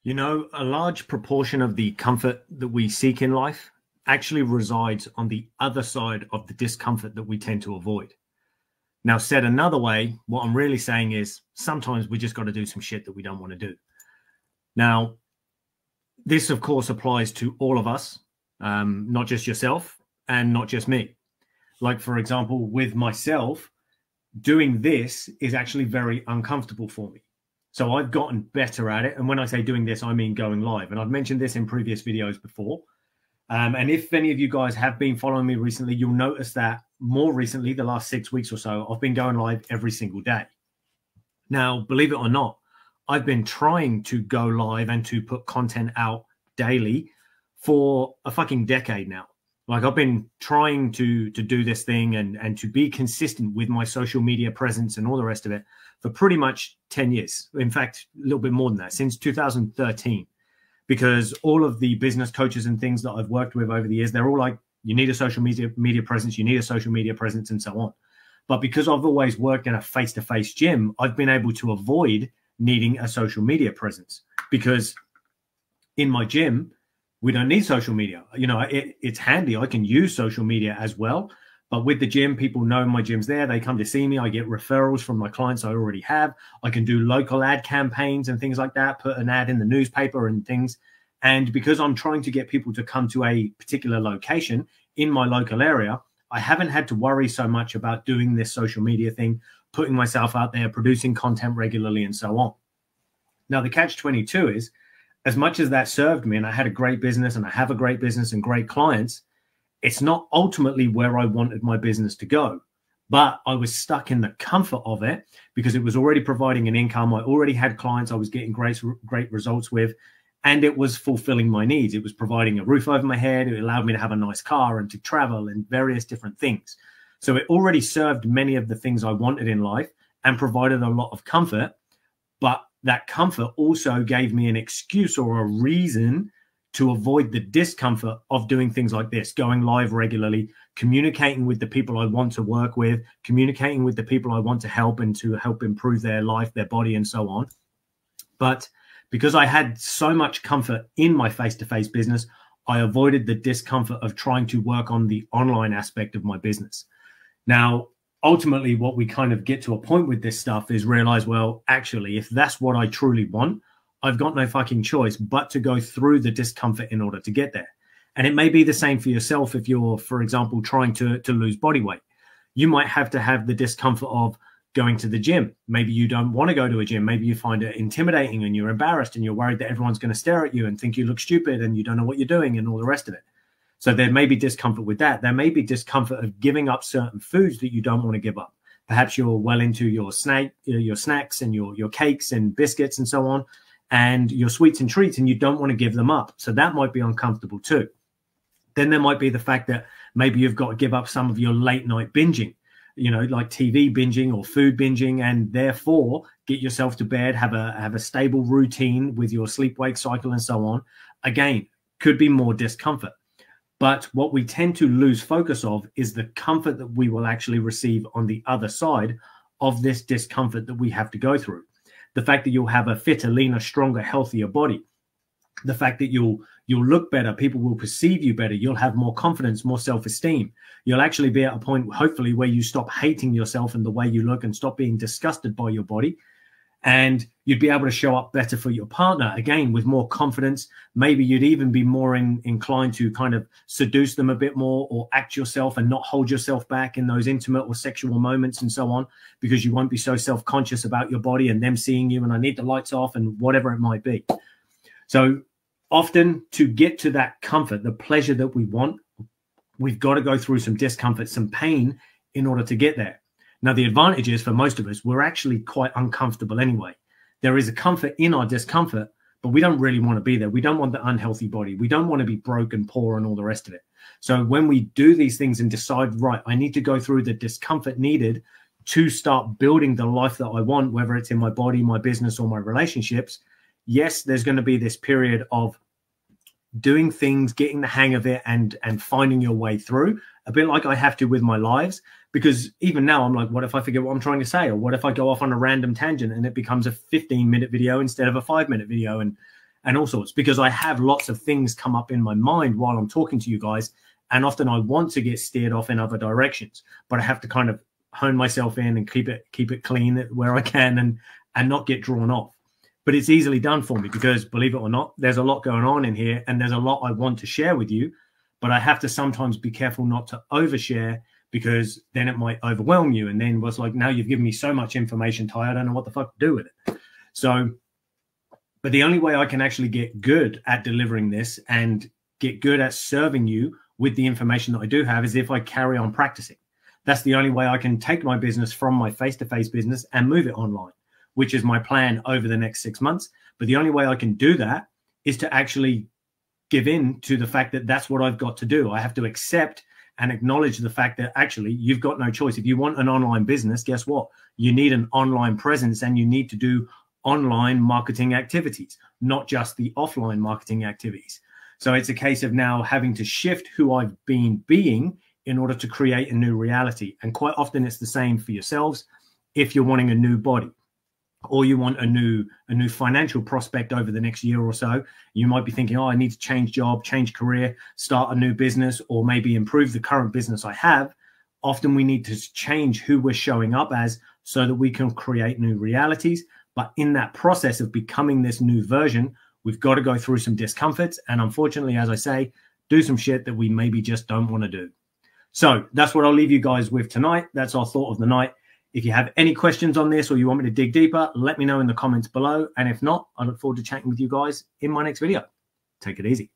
You know, a large proportion of the comfort that we seek in life actually resides on the other side of the discomfort that we tend to avoid. Now, said another way, what I'm really saying is sometimes we just got to do some shit that we don't want to do. Now, this, of course, applies to all of us, not just yourself and not just me. Like, for example, with myself, doing this is actually very uncomfortable for me. So I've gotten better at it. And when I say doing this, I mean going live. And I've mentioned this in previous videos before. And if any of you guys have been following me recently, you'll notice that more recently, the last 6 weeks or so, I've been going live every single day. Now, believe it or not, I've been trying to go live and to put content out daily for a fucking decade now. Like, I've been trying to do this thing and to be consistent with my social media presence and all the rest of it for pretty much 10 years. In fact, a little bit more than that, since 2013. Because all of the business coaches and things that I've worked with over the years, they're all like, you need a social media presence, you need a social media presence, and so on. But because I've always worked in a face-to-face gym, I've been able to avoid needing a social media presence, because in my gym, we don't need social media. You know, it's handy. I can use social media as well. But with the gym, people know my gym's there. They come to see me. I get referrals from my clients I already have. I can do local ad campaigns and things like that, put an ad in the newspaper and things. And because I'm trying to get people to come to a particular location in my local area, I haven't had to worry so much about doing this social media thing, putting myself out there, producing content regularly, and so on. Now, the catch-22 is, as much as that served me and I had a great business and I have a great business and great clients, it's not ultimately where I wanted my business to go. But I was stuck in the comfort of it because it was already providing an income. I already had clients I was getting great results with, and it was fulfilling my needs. It was providing a roof over my head. It allowed me to have a nice car and to travel and various different things. So it already served many of the things I wanted in life and provided a lot of comfort. But that comfort also gave me an excuse or a reason to avoid the discomfort of doing things like this, going live regularly, communicating with the people I want to work with, communicating with the people I want to help and to help improve their life, their body, and so on. But because I had so much comfort in my face-to-face business, I avoided the discomfort of trying to work on the online aspect of my business. Now, ultimately, what we kind of get to a point with this stuff is realize, well, actually, if that's what I truly want, I've got no fucking choice but to go through the discomfort in order to get there. And it may be the same for yourself if you're, for example, trying to lose body weight. You might have to have the discomfort of going to the gym. Maybe you don't want to go to a gym. Maybe you find it intimidating and you're embarrassed and you're worried that everyone's going to stare at you and think you look stupid and you don't know what you're doing and all the rest of it. So there may be discomfort with that. There may be discomfort of giving up certain foods that you don't want to give up. Perhaps you're well into your snacks and your cakes and biscuits and so on, and your sweets and treats, and you don't want to give them up. So that might be uncomfortable too. Then there might be the fact that maybe you've got to give up some of your late night binging, you know, like TV binging or food binging, and therefore get yourself to bed, have a stable routine with your sleep-wake cycle and so on. Again, could be more discomfort. But what we tend to lose focus of is the comfort that we will actually receive on the other side of this discomfort that we have to go through. The fact that you'll have a fitter, leaner, stronger, healthier body. The fact that you'll look better, people will perceive you better, you'll have more confidence, more self-esteem. You'll actually be at a point, hopefully, where you stop hating yourself and the way you look and stop being disgusted by your body. And you'd be able to show up better for your partner, again, with more confidence. Maybe you'd even be more inclined to kind of seduce them a bit more or act yourself and not hold yourself back in those intimate or sexual moments and so on, because you won't be so self-conscious about your body and them seeing you and I need the lights off and whatever it might be. So often to get to that comfort, the pleasure that we want, we've got to go through some discomfort, some pain in order to get there. Now, the advantage is for most of us, we're actually quite uncomfortable anyway. There is a comfort in our discomfort, but we don't really want to be there. We don't want the unhealthy body. We don't want to be broke and poor and all the rest of it. So when we do these things and decide, right, I need to go through the discomfort needed to start building the life that I want, whether it's in my body, my business, or my relationships, yes, there's going to be this period of doing things, getting the hang of it, and finding your way through, a bit like I have to with my lives. Because even now I'm like, what if I forget what I'm trying to say? Or what if I go off on a random tangent and it becomes a 15-minute video instead of a 5-minute video? and all sorts, because I have lots of things come up in my mind while I'm talking to you guys. And often I want to get steered off in other directions, but I have to kind of hone myself in and keep it clean where I can and not get drawn off. But it's easily done for me because, believe it or not, there's a lot going on in here and there's a lot I want to share with you, but I have to sometimes be careful not to overshare, because then it might overwhelm you. And then was like, now you've given me so much information, Ty, I don't know what the fuck to do with it. So, but the only way I can actually get good at delivering this and get good at serving you with the information that I do have is if I carry on practicing. That's the only way I can take my business from my face-to-face business and move it online, which is my plan over the next 6 months. But the only way I can do that is to actually give in to the fact that that's what I've got to do. I have to accept and acknowledge the fact that actually you've got no choice. If you want an online business, guess what? You need an online presence and you need to do online marketing activities, not just the offline marketing activities. So it's a case of now having to shift who I've been being in order to create a new reality. And quite often it's the same for yourselves. If you're wanting a new body, or you want a new financial prospect over the next year or so, you might be thinking, oh, I need to change job, change career, start a new business, or maybe improve the current business I have. Often we need to change who we're showing up as so that we can create new realities. But in that process of becoming this new version, we've got to go through some discomforts. And unfortunately, as I say, do some shit that we maybe just don't want to do. So that's what I'll leave you guys with tonight. That's our thought of the night. If you have any questions on this or you want me to dig deeper, let me know in the comments below. And if not, I look forward to chatting with you guys in my next video. Take it easy.